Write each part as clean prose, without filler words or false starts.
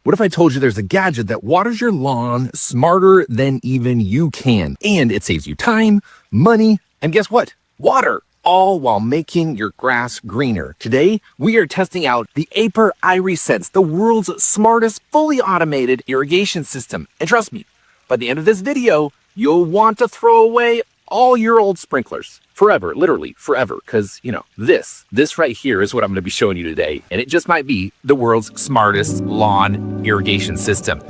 What if I told you there's a gadget that waters your lawn smarter than even you can? And it saves you time, money, and guess what? Water, all while making your grass greener. Today, we are testing out the Aiper IrriSense, the world's smartest, fully automated irrigation system. And trust me, by the end of this video, you'll want to throw away all your old sprinklers. Forever, literally forever, because, this right here is what I'm going to be showing you today, and it just might be the world's smartest lawn irrigation system.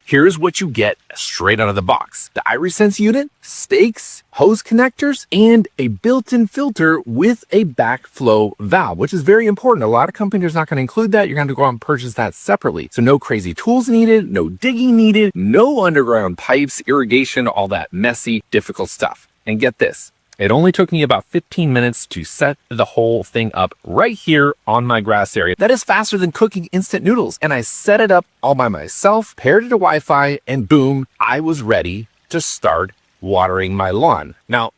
Here's what you get straight out of the box. The IrriSense unit, stakes, hose connectors, and a built-in filter with a backflow valve, which is very important. A lot of companies are not going to include that. You're going to have to go out and purchase that separately. So no crazy tools needed, no digging needed, no underground pipes, irrigation, all that messy, difficult stuff. And get this. It only took me about 15 minutes to set the whole thing up right here on my grass area. That is faster than cooking instant noodles. And I set it up all by myself, paired it to Wi-Fi, and boom, I was ready to start watering my lawn. Now,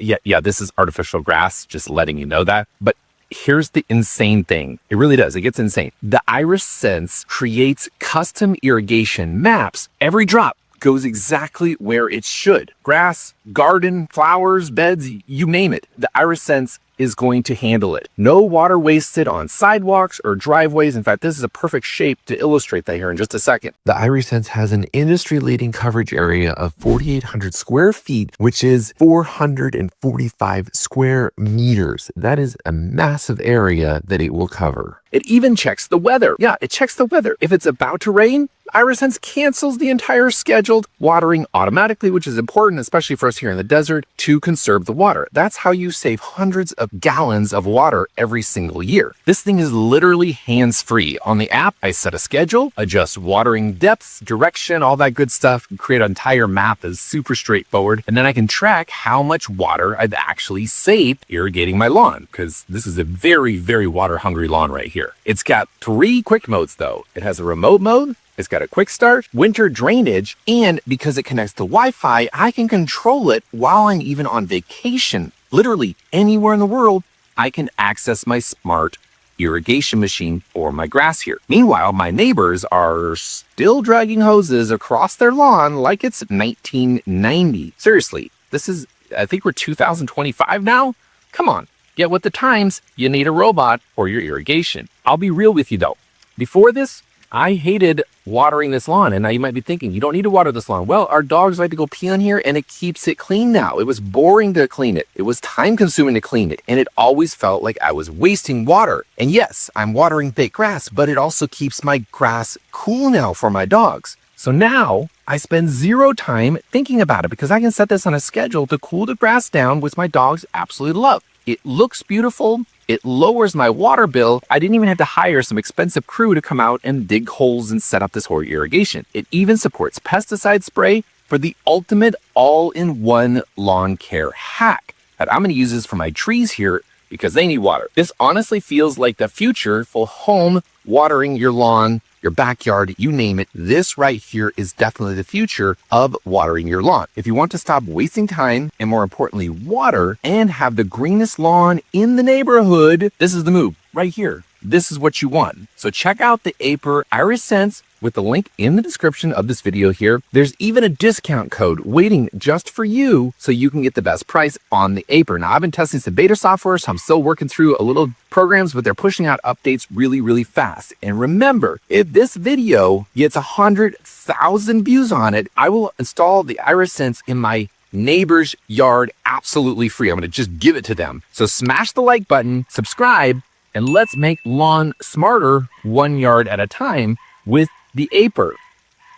yeah, this is artificial grass, just letting you know that. But here's the insane thing. It really does. It gets insane. The IrriSense creates custom irrigation maps. Every drop goes exactly where it should. Grass, garden, flowers, beds, you name it. The IrriSense is going to handle it. No water wasted on sidewalks or driveways. In fact, this is a perfect shape to illustrate that here in just a second. The IrriSense has an industry-leading coverage area of 4,800 square feet, which is 445 square meters. That is a massive area that it will cover. It even checks the weather. Yeah, it checks the weather. If it's about to rain, IrriSense cancels the entire scheduled watering automatically, which is important, especially for us here in the desert, to conserve the water. That's how you save hundreds of gallons of water every single year. This thing is literally hands-free. On the app, I set a schedule, adjust watering depths, direction, all that good stuff, create an entire map that's super straightforward, and then I can track how much water I've actually saved irrigating my lawn, because this is a very, very water-hungry lawn right here. It's got 3 quick modes, though. It has a remote mode, it's got a quick start, winter drainage, and because it connects to Wi-Fi, I can control it while I'm even on vacation. Literally anywhere in the world, I can access my smart irrigation machine for my grass here. Meanwhile, my neighbors are still dragging hoses across their lawn like it's 1990. Seriously, this is, I think we're 2025 now? Come on, get with the times. You need a robot for your irrigation. I'll be real with you though. Before this, I hated watering this lawn. And now you might be thinking, you don't need to water this lawn. Well, our dogs like to go pee on here and it keeps it clean now. It was boring to clean it. It was time consuming to clean it. And it always felt like I was wasting water. And yes, I'm watering fake grass, but it also keeps my grass cool now for my dogs. So now I spend zero time thinking about it because I can set this on a schedule to cool the grass down, which my dogs absolutely love. It looks beautiful. It lowers my water bill. I didn't even have to hire some expensive crew to come out and dig holes and set up this whole irrigation. It even supports pesticide spray for the ultimate all-in-one lawn care hack. And I'm going to use this for my trees here because they need water. This honestly feels like the future for home watering your lawn, your backyard, you name it. This right here is definitely the future of watering your lawn. If you want to stop wasting time and more importantly, water and have the greenest lawn in the neighborhood, this is the move right here. This is what you want. So check out the Aiper IrriSense with the link in the description of this video here. There's even a discount code waiting just for you so you can get the best price on the Aiper. Now, I've been testing some beta software, so I'm still working through a little programs, but they're pushing out updates really, really fast. And remember, if this video gets 100,000 views on it, I will install the IrriSense in my neighbor's yard absolutely free. I'm going to just give it to them. So smash the like button, subscribe, and let's make lawn smarter 1 yard at a time with the Aiper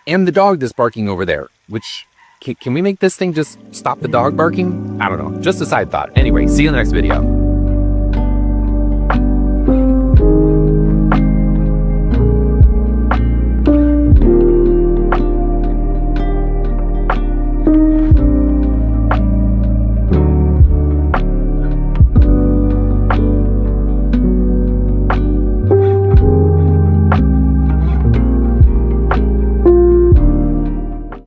and the dog that's barking over there, which can we make this thing just stop the dog barking? I don't know, just a side thought. Anyway, see you in the next video.